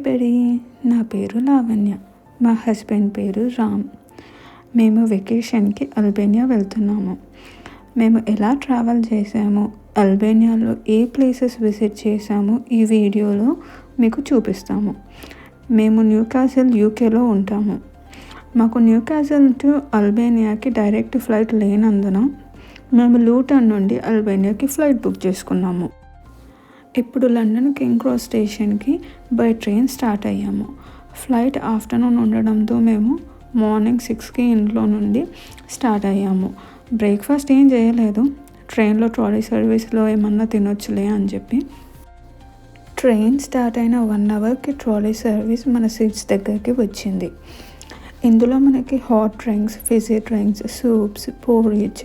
Everybody, నా పేరు లావణ్య, మా హస్బెండ్ పేరు రామ్. మేము వెకేషన్కి అల్బేనియా వెళ్తున్నాము. మేము ఎలా ట్రావెల్ చేసాము, అల్బేనియాలో ఏ ప్లేసెస్ విజిట్ చేసాము ఈ వీడియోలో మీకు చూపిస్తాము. మేము న్యూకాసిల్ యూకేలో ఉంటాము. మాకు న్యూకాసిల్ టు అల్బేనియాకి డైరెక్ట్ ఫ్లైట్ లేనందున మేము లూటన్ నుండి అల్బేనియాకి ఫ్లైట్ బుక్ చేసుకున్నాము. ఇప్పుడు లండన్ కింగ్ క్రాస్ స్టేషన్కి బై ట్రైన్ స్టార్ట్ అయ్యాము. ఫ్లైట్ ఆఫ్టర్నూన్ ఉండడంతో మేము మార్నింగ్ 6కి ఇంట్లో నుండి స్టార్ట్ అయ్యాము. బ్రేక్ఫాస్ట్ ఏం చేయలేదు, ట్రైన్లో ట్రాలీ సర్వీస్లో ఏమన్నా తినొచ్చులే అని చెప్పి. ట్రైన్ స్టార్ట్ అయిన 1 అవర్కి ట్రాలీ సర్వీస్ మన సీట్స్ దగ్గరికి వచ్చింది. ఇందులో మనకి hot drinks, fizzy drinks, soups, porridge,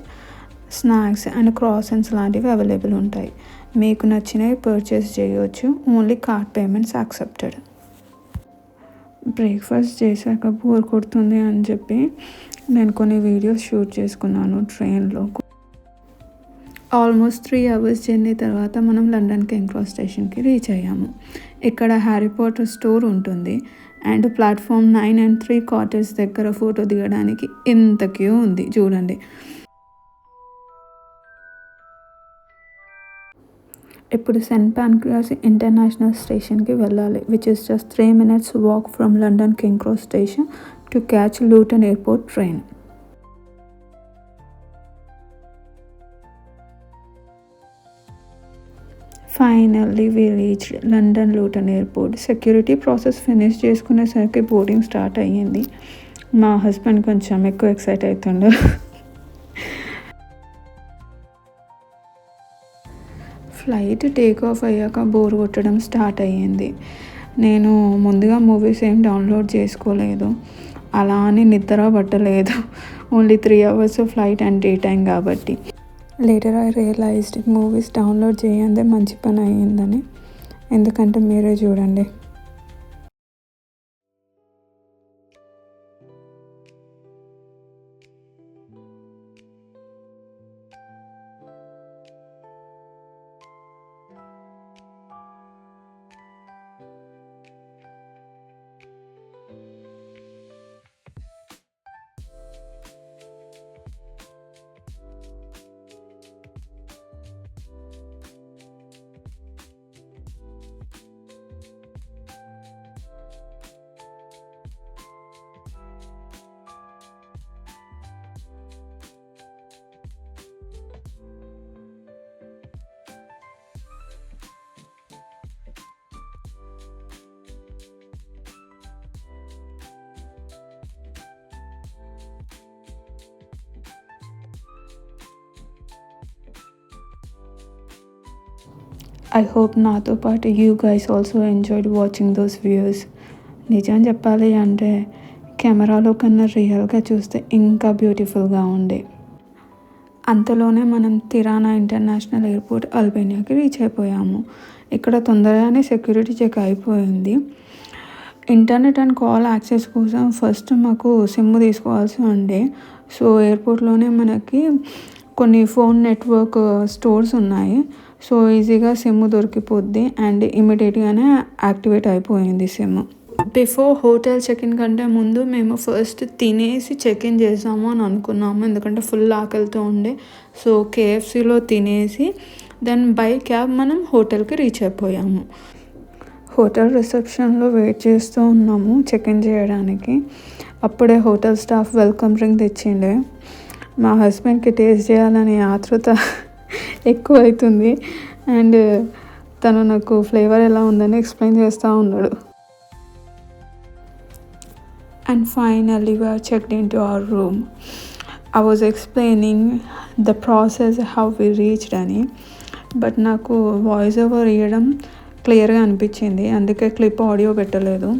snacks and croissants లాంటివి అవైలబుల్ ఉంటాయి. మీకు నచ్చినవి పర్చేస్ చేయవచ్చు. Only card payments accepted. Breakfast చేశాక బోర్ కొడుతుంది అని చెప్పి నేను కొన్ని వీడియోస్ షూట్ చేసుకున్నాను ట్రైన్లో. ఆల్మోస్ట్ 3 అవర్స్ జర్నీ తర్వాత మనం లండన్ కింగ్ క్రాస్ స్టేషన్కి రీచ్ అయ్యాము. ఇక్కడ హ్యారీ పాటర్ స్టోర్ ఉంటుంది అండ్ ప్లాట్ఫామ్ 9 and 3/4 దగ్గర ఫోటో దిగడానికి ఇంత క్యూ ఉంది చూడండి. ఇప్పుడు సెయింట్ పాన్క్రాస్ ఇంటర్నేషనల్ స్టేషన్కి వెళ్ళాలి, which is just 3 minutes walk from London King Cross station to catch Luton airport train. Finally we reached London Luton airport. Security process finish చేసుకునేసరికి boarding start అయ్యింది. మా హస్బెండ్ కొంచెం ఎక్కువ ఎక్సైట్ అవుతుండే. ఫ్లైట్ టేక్ ఆఫ్ అయ్యాక bore కొట్టడం start అయ్యింది. నేను ముందుగా మూవీస్ ఏం డౌన్లోడ్ చేసుకోలేదు, అలా అని నిద్ర పట్టలేదు. Only 3 hours flight and day time కాబట్టి. Later I realised movies download చేయందే మంచి పని అయ్యిందని. ఎందుకంటే మీరే చూడండి. ఐ హోప్ నాతో పాటు you guys also enjoyed watching those views. నిజం చెప్పాలి అంటే కెమెరాలో కన్నా రియల్గా చూస్తే ఇంకా బ్యూటిఫుల్గా ఉండే. అంతలోనే మనం తిరానా ఇంటర్నేషనల్ ఎయిర్పోర్ట్ అల్బేనియాకి రీచ్ అయిపోయాము. ఇక్కడ తొందరగానే సెక్యూరిటీ చెక్ అయిపోయింది. ఇంటర్నెట్ అండ్ కాల్ యాక్సెస్ కోసం ఫస్ట్ మాకు సిమ్ తీసుకోవాల్సి ఉండే. సో ఎయిర్పోర్ట్లోనే మనకి కొన్ని ఫోన్ నెట్వర్క్ స్టోర్స్ ఉన్నాయి. సో ఈజీగా సిమ్ దొరికిపోద్ది అండ్ ఇమీడియట్గానే యాక్టివేట్ అయిపోయింది సిమ్. బిఫోర్ హోటల్ చెక్-ఇన్ కంటే ముందు మేము ఫస్ట్ తినేసి చెక్-ఇన్ చేసాము అని అనుకున్నాము, ఎందుకంటే ఫుల్ ఆకలితో ఉండే. సో KFCలో తినేసి దెన్ బై క్యాబ్ మనం హోటల్కి రీచ్ అయిపోయాము. హోటల్ రిసెప్షన్లో వెయిట్ చేస్తూ ఉన్నాము చెక్-ఇన్ చేయడానికి. అప్పుడే హోటల్ స్టాఫ్ వెల్కమ్ డ్రింక్ తెచ్చిండే. మా హస్బెండ్కి టేస్ట్ చేయాలని ఆతృత ఎక్కువ అవుతుంది అండ్ తను నాకు ఫ్లేవర్ ఎలా ఉందని ఎక్స్ప్లెయిన్ చేస్తూ ఉన్నాడు. And finally we are checked into our room. I was explaining the process how we reached అని, బట్ నాకు వాయిస్ ఓవర్ ఇవ్వడం క్లియర్గా అనిపించింది, అందుకే క్లిప్ ఆడియో పెట్టలేదు.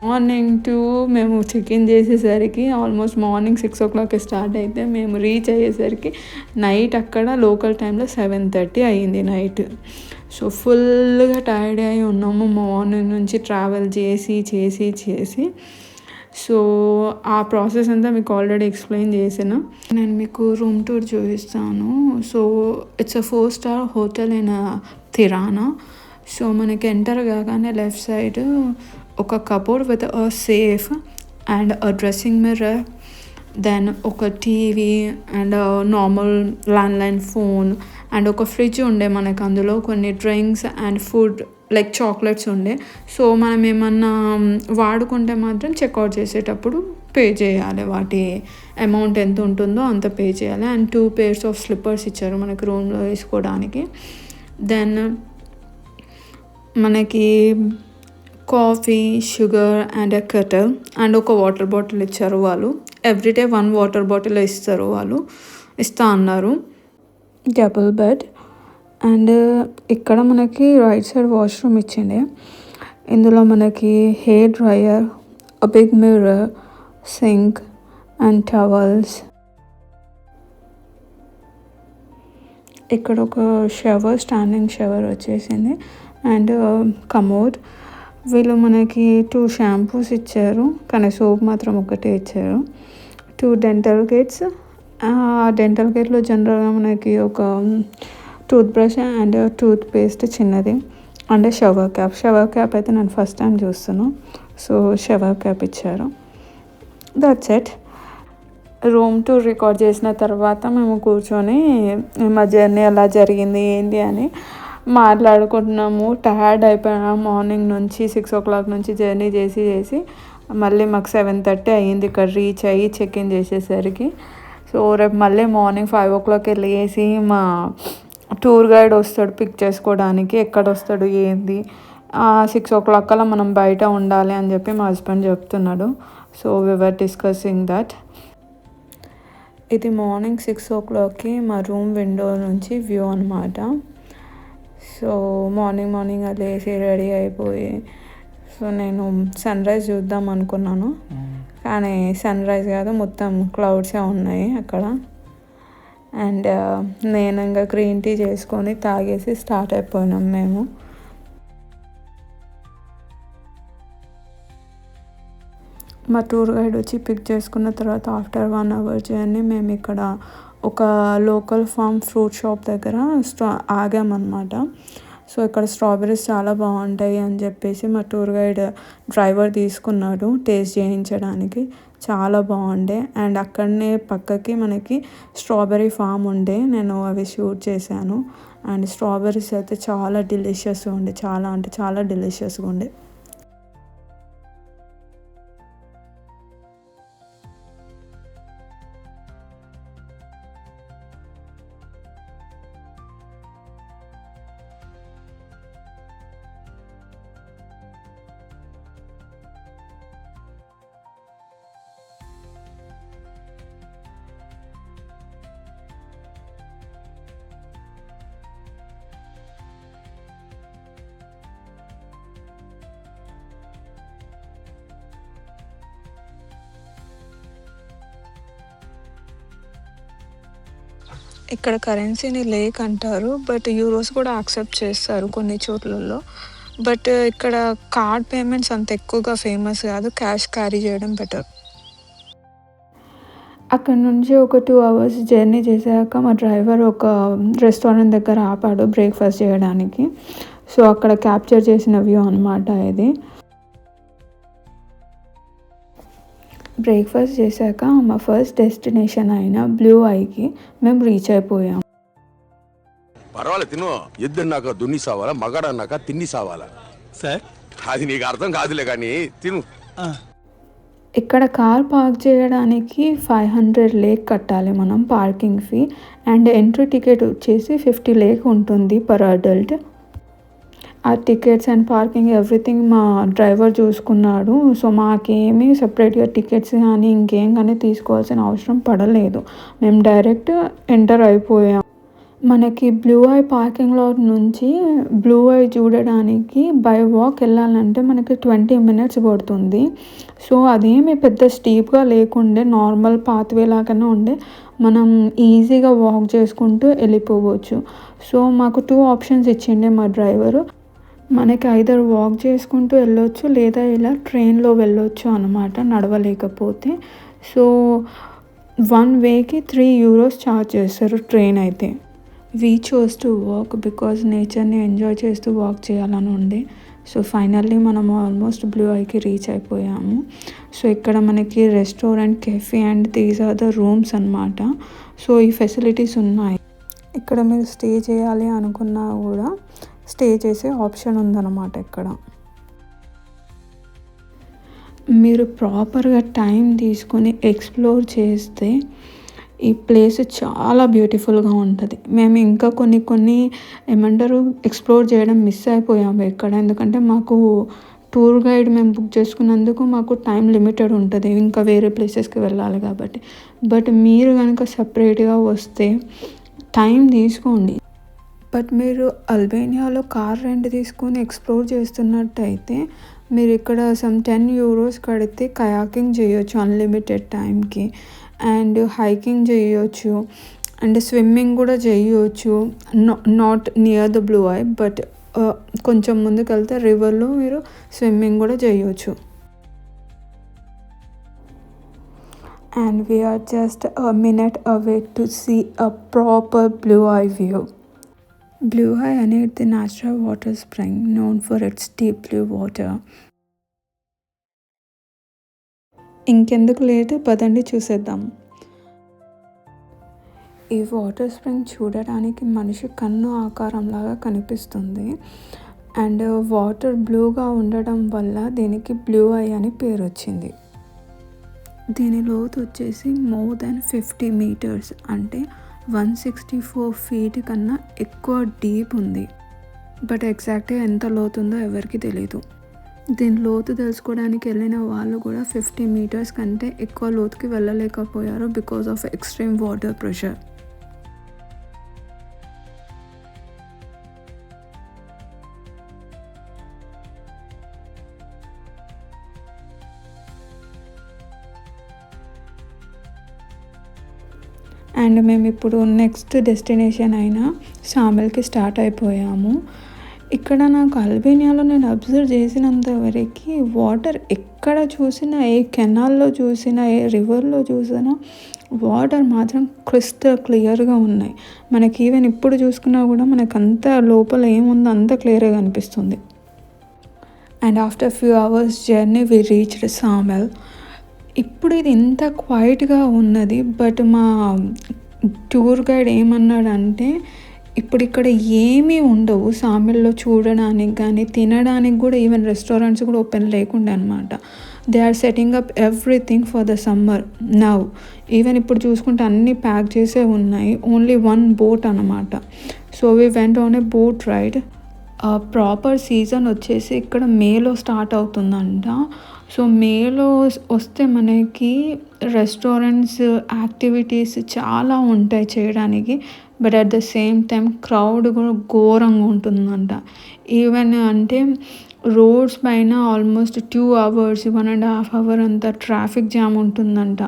మార్నింగ్ 2 మేము చెక్-ఇన్ చేసేసరికి ఆల్మోస్ట్ మార్నింగ్ 6 o'clock స్టార్ట్ అయితే మేము రీచ్ అయ్యేసరికి నైట్ అక్కడ లోకల్ టైంలో 7:30 అయ్యింది నైట్. సో ఫుల్గా టైర్డ్ అయి ఉన్నాము మార్నింగ్ నుంచి ట్రావెల్ చేసి. సో ఆ ప్రాసెస్ అంతా మీకు ఆల్రెడీ ఎక్స్ప్లెయిన్ చేసాను. నేను మీకు రూమ్ టూర్ చూపిస్తాను. So it's a 4-star hotel in Tirana. So మనకి ఎంటర్ కాగానే లెఫ్ట్ సైడ్ ఒక cupboard with a safe and a dressing mirror, then ఒక TV and normal landline phone and ఒక ఫ్రిడ్జ్ ఉండే మనకు. అందులో కొన్ని drinks and food like chocolates ఉండే. సో మనం ఏమన్నా వాడుకుంటే మాత్రం చెక్అవుట్ చేసేటప్పుడు పే చేయాలి, వాటి అమౌంట్ ఎంత ఉంటుందో అంత పే చేయాలి. అండ్ 2 pairs ఆఫ్ స్లిప్పర్స్ ఇచ్చారు మనకి రూమ్లో వేసుకోవడానికి. దెన్ మనకి coffee, sugar and a kettle and ఒక వాటర్ బాటిల్ ఇచ్చారు వాళ్ళు. ఎవ్రీడే 1 వాటర్ బాటిల్ ఇస్తారు వాళ్ళు, ఇస్తా అన్నారు. Double bed. అండ్ ఇక్కడ మనకి రైట్ సైడ్ వాష్రూమ్ ఇచ్చిండే. ఇందులో మనకి hair dryer, a big mirror, sink and towels. ఇక్కడ ఒక షవర్, స్టాండింగ్ షవర్ వచ్చేసింది అండ్ కమోడ్. వీళ్ళు మనకి 2 షాంపూస్ ఇచ్చారు, కానీ సోప్ మాత్రం ఒకటే ఇచ్చారు. 2 డెంటల్ కిట్స్. డెంటల్ కిట్లో జనరల్గా మనకి ఒక toothbrush and toothpaste చిన్నది and shower cap. Shower cap అయితే నేను ఫస్ట్ టైం చూస్తున్నాను, సో షవర్ క్యాప్ ఇచ్చారు. That's it. Room tour record చేసిన తర్వాత మేము కూర్చొని మా జర్నీ ఎలా జరిగింది ఏంటి అని మాట్లాడుకుంటున్నాము. టయర్డ్ అయిపోయినా మార్నింగ్ నుంచి 6 o'clock నుంచి జర్నీ చేసి మళ్ళీ మాకు 7:30 అయ్యింది ఇక్కడ రీచ్ అయ్యి చెక్ ఇన్ చేసేసరికి. సో రేపు మళ్ళీ మార్నింగ్ 5 o'clock లేసి మా టూర్ గైడ్ వస్తాడు పిక్ చేసుకోవడానికి. ఎక్కడ వస్తాడు ఏంది, 6 o'clock కల్లా మనం బయట ఉండాలి అని చెప్పి మా హస్బెండ్ చెప్తున్నాడు. So we were discussing that. ఇది మార్నింగ్ 6 o'clockకి మా రూమ్ విండో నుంచి వ్యూ అనమాట. సో మార్నింగ్ లేసి రెడీ అయిపోయి, సో నేను సన్ రైజ్ చూద్దాం అనుకున్నాను, కానీ సన్ రైజ్ కాదు, మొత్తం క్లౌడ్సే ఉన్నాయి అక్కడ. అండ్ నేను ఇంకా గ్రీన్ టీ చేసుకొని తాగేసి స్టార్ట్ అయిపోయినాం మేము. మా టూర్ గైడ్ వచ్చి పిక్ చేసుకున్న తర్వాత ఆఫ్టర్ 1 hour జర్నీ మేము ఇక్కడ ఒక లోకల్ ఫామ్ ఫ్రూట్ షాప్ దగ్గర ఆగామన్నమాట. సో ఇక్కడ స్ట్రాబెర్రీస్ చాలా బాగుంటాయి అని చెప్పేసి మా టూర్ గైడ్ డ్రైవర్ తీసుకున్నాడు టేస్ట్ చేయించడానికి. చాలా బాగుండే. అండ్ అక్కడనే పక్కకి మనకి స్ట్రాబెర్రీ ఫామ్ ఉండే, నేను అవి షూట్ చేశాను. అండ్ స్ట్రాబెర్రీస్ అయితే చాలా డెలిషియస్గా ఉండే, చాలా అంటే చాలా డెలిషియస్గా ఉండే. ఇక్కడ కరెన్సీని లేక్ అంటారు, బట్ యూరోస్ కూడా యాక్సెప్ట్ చేస్తారు కొన్ని చోట్లలో. బట్ ఇక్కడ కార్డ్ పేమెంట్స్ అంత ఎక్కువగా ఫేమస్ కాదు, క్యాష్ క్యారీ చేయడం బెటర్. అక్కడ నుంచి ఒక 2 hours జర్నీ చేశాక మా డ్రైవర్ ఒక రెస్టారెంట్ దగ్గర ఆపాడు బ్రేక్ఫాస్ట్ చేయడానికి. సో అక్కడ క్యాప్చర్ చేసిన వ్యూ అనమాట ఇది. బ్రేక్ఫాస్ట్ చేశాక మా ఫస్ట్ డెస్టినేషన్ అయిన బ్లూ ఐకి మేము రీచ్ అయిపోయాం. పర్వాలేదు తిను, ఎద్దున్నాక దున్ని సావాలా, మగాడన్నాక తిన్ని సావాలా సార్, అది నీకు అర్థం కాదులే కానీ తిను. ఇక్కడ కార్ పార్క్ చేయడానికి 500 లేక్ కట్టాలి మనం parking fee. And entry ticket వచ్చేసి 50 లేక్ ఉంటుంది పర్ అడల్ట్. ఆ టికెట్స్ అండ్ పార్కింగ్ ఎవ్రీథింగ్ మా డ్రైవర్ చూసుకున్నాడు. సో మాకేమీ సపరేట్గా టికెట్స్ కానీ ఇంకేం కానీ తీసుకోవాల్సిన అవసరం పడలేదు, మేము డైరెక్ట్ ఎంటర్ అయిపోయాం. మనకి బ్లూ ఐ పార్కింగ్ లాట్ నుంచి బ్లూ ఐ చూడడానికి బై వాక్ వెళ్ళాలంటే మనకి 20 minutes పడుతుంది. సో అదేమి పెద్ద స్టీప్గా లేకుండే, నార్మల్ పాత్వే లాగానే ఉండే, మనం ఈజీగా వాక్ చేసుకుంటూ వెళ్ళిపోవచ్చు. సో మాకు 2 options ఇచ్చిండే మా డ్రైవరు. మనకి ఐదర్ వాక్ చేసుకుంటూ వెళ్ళొచ్చు లేదా ఇలా ట్రైన్లో వెళ్ళొచ్చు అనమాట నడవలేకపోతే. సో 1 wayకి 3 euros ఛార్జ్ చేస్తారు ట్రైన్ అయితే. We chose to walk because నేచర్ని ఎంజాయ్ చేస్తూ వాక్ చేయాలని ఉండే. సో ఫైనల్లీ మనం ఆల్మోస్ట్ బ్లూ ఐకి రీచ్ అయిపోయాము. సో ఇక్కడ మనకి restaurant, cafe and these are the rooms అన్నమాట. సో ఈ ఫెసిలిటీస్ ఉన్నాయి. ఇక్కడ మీరు స్టే చేయాలి అనుకున్నా కూడా స్టే చేసే ఆప్షన్ ఉందన్నమాట. ఇక్కడ మీరు ప్రాపర్గా టైం తీసుకొని ఎక్స్ప్లోర్ చేస్తే ఈ ప్లేస్ చాలా బ్యూటిఫుల్గా ఉంటుంది. మేము ఇంకా కొన్ని ఏమంటారు ఎక్స్ప్లోర్ చేయడం మిస్ అయిపోయాము ఇక్కడ. ఎందుకంటే మాకు టూర్ గైడ్ మేము బుక్ చేసుకున్నందుకు మాకు టైం లిమిటెడ్ ఉంటుంది, ఇంకా వేరే ప్లేసెస్కి వెళ్ళాలి కాబట్టి. బట్ మీరు కనుక సపరేట్గా వస్తే టైం తీసుకోండి. బట్ మీరు అల్బేనియాలో కార్ రెంట్ తీసుకొని ఎక్స్ప్లోర్ చేస్తున్నట్టయితే మీరు ఇక్కడ సమ్ €10 కడితే కయాకింగ్ చేయొచ్చు అన్లిమిటెడ్ టైంకి, అండ్ హైకింగ్ చేయొచ్చు, అండ్ స్విమ్మింగ్ కూడా చేయొచ్చు. Not near the blue I, but కొంచెం ముందుకు వెళ్తే రివర్లో మీరు స్విమ్మింగ్ కూడా చేయొచ్చు. And we are just a minute away to see a proper blue eye view. Blue eye అనేది the natural water spring known for its deep blue water. ఇంకెందుకు late, పదండి చూసేద్దాం. ఈ వాటర్ స్ప్రింగ్ చూడడానికి మనిషి కన్ను ఆకారంలాగా కనిపిస్తుంది. అండ్ వాటర్ బ్లూగా ఉండడం వల్ల దీనికి బ్లూ ఐ అని పేరు వచ్చింది. దీని లోతు వచ్చేసి మోర్ దెన్ 50 meters, అంటే 164 feet కన్నా ఎక్కువ డీప్ ఉంది. బట్ ఎగ్జాక్ట్గా ఎంత లోతుందో ఎవరికి తెలీదు. దీని లోతు తెలుసుకోవడానికి వెళ్ళిన వాళ్ళు కూడా 50 meters కంటే ఎక్కువ లోతుకి వెళ్ళలేకపోయారు because of extreme water pressure. And మేము ఇప్పుడు నెక్స్ట్ డెస్టినేషన్ అయిన సామెల్కి స్టార్ట్ అయిపోయాము. ఇక్కడ నాకు అల్బేనియాలో నేను అబ్జర్వ్ చేసినంత వరకు వాటర్ ఎక్కడ చూసినా, ఏ కెనాల్లో చూసినా, ఏ రివర్లో చూసినా వాటర్ మాత్రం క్రిస్టల్ క్లియర్గా ఉన్నాయి. మనకి ఈవెన్ ఇప్పుడు చూసుకున్నా కూడా మనకు అంత లోపల ఏముందో అంత క్లియర్గా కనిపిస్తుంది. And after few hours journey we reached Ksamil. ఇప్పుడు ఇది ఇంత క్వైట్గా ఉన్నది, బట్ మా టూర్ గైడ్ ఏమన్నాడంటే ఇప్పుడు ఇక్కడ ఏమీ ఉండవు సామెల్లో చూడడానికి కానీ తినడానికి కూడా. ఈవెన్ రెస్టారెంట్స్ కూడా ఓపెన్ లేకుండా అనమాట. They are setting up everything for the summer now. Even ఇప్పుడు చూసుకుంటే అన్నీ ప్యాక్ చేసే ఉన్నాయి. ఓన్లీ 1 boat అనమాట. So we went on a boat ride. Proper season వచ్చేసి ఇక్కడ మేలో స్టార్ట్ అవుతుందంట. సో మేలో వస్తే మనకి రెస్టారెంట్స్, యాక్టివిటీస్ చాలా ఉంటాయి చేయడానికి. But at the same time crowd కూడా ఘోరంగా ఉంటుందంట. ఈవెన్ అంటే రోడ్స్ పైన ఆల్మోస్ట్ 2 hours, 1.5 hours అంతా ట్రాఫిక్ జామ్ ఉంటుందంట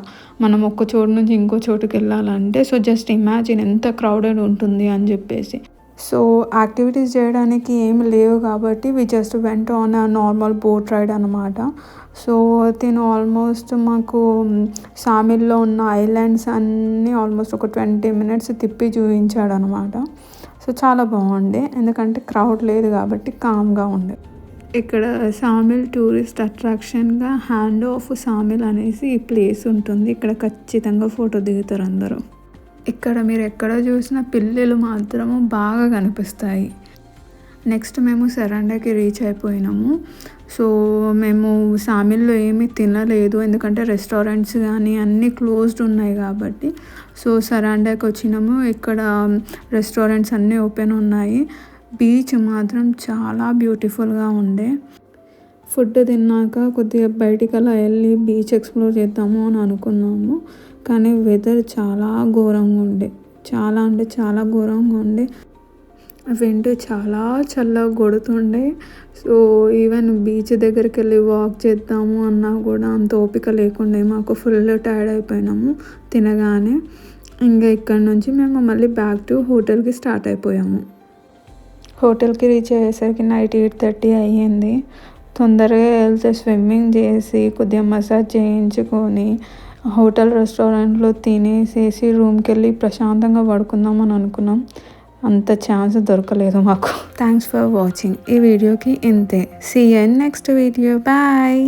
మనం ఒక చోటు నుంచి ఇంకో చోటుకి వెళ్ళాలంటే. సో జస్ట్ ఇమాజిన్ ఎంత క్రౌడెడ్ ఉంటుంది అని చెప్పేసి. సో యాక్టివిటీస్ చేయడానికి ఏమి లేవు కాబట్టి we just went on a normal boat ride అనమాట. సో తిను ఆల్మోస్ట్ మాకు సామిల్లో ఉన్న ఐలాండ్స్ అన్నీ ఆల్మోస్ట్ ఒక 20 minutes తిప్పి చూపించాడు అనమాట. సో చాలా బాగుండే, ఎందుకంటే క్రౌడ్ లేదు కాబట్టి కామ్గా ఉండే. ఇక్కడ సామిల్ టూరిస్ట్ అట్రాక్షన్గా హ్యాండ్ ఆఫ్ సామిల్ అనేసి ఈ ప్లేస్ ఉంటుంది. ఇక్కడ ఖచ్చితంగా ఫోటో దిగుతారు అందరూ. ఇక్కడ మీరు ఎక్కడ చూసినా పిల్లలు మాత్రము బాగా కనిపిస్తాయి. నెక్స్ట్ మేము సరాండాకి రీచ్ అయిపోయినాము. సో మేము సామిల్లో ఏమీ తినలేదు, ఎందుకంటే రెస్టారెంట్స్ కానీ అన్నీ క్లోజ్డ్ ఉన్నాయి కాబట్టి. సో సరాండాకి వచ్చినాము. ఇక్కడ రెస్టారెంట్స్ అన్నీ ఓపెన్ ఉన్నాయి. బీచ్ మాత్రం చాలా బ్యూటిఫుల్గా ఉండే. ఫుడ్ తిన్నాక కొద్దిగా బయటికి అలా వెళ్ళి బీచ్ ఎక్స్ప్లోర్ చేద్దాము అని అనుకున్నాము. కానీ వెదర్ చాలా ఘోరంగా ఉండే, చాలా అంటే చాలా ఘోరంగా ఉండే. విండ్ చాలా చల్లగా కొడుతుండే. సో ఈవెన్ బీచ్ దగ్గరికి వెళ్ళి వాక్ చేద్దాము అన్నా కూడా అంత ఓపిక లేకుండే. మాకు ఫుల్ టైర్డ్ అయిపోయినాము తినగానే. ఇంకా ఇక్కడ నుంచి మేము మళ్ళీ బ్యాక్ టు హోటల్కి స్టార్ట్ అయిపోయాము. హోటల్కి రీచ్ అయ్యేసరికి నైట్ 8:30 అయ్యింది. తొందరగా వెళ్తే స్విమ్మింగ్ చేసి కొద్దిగా మసాజ్ చేయించుకొని హోటల్ రెస్టారెంట్లో తినేసేసి రూమ్కి వెళ్ళి ప్రశాంతంగా పడుకుందామని అనుకున్నాం. అంత ఛాన్స్ దొరకలేదు మాకు. Thanks for watching. ఈ వీడియోకి ఇంతే. See you in next video. Bye.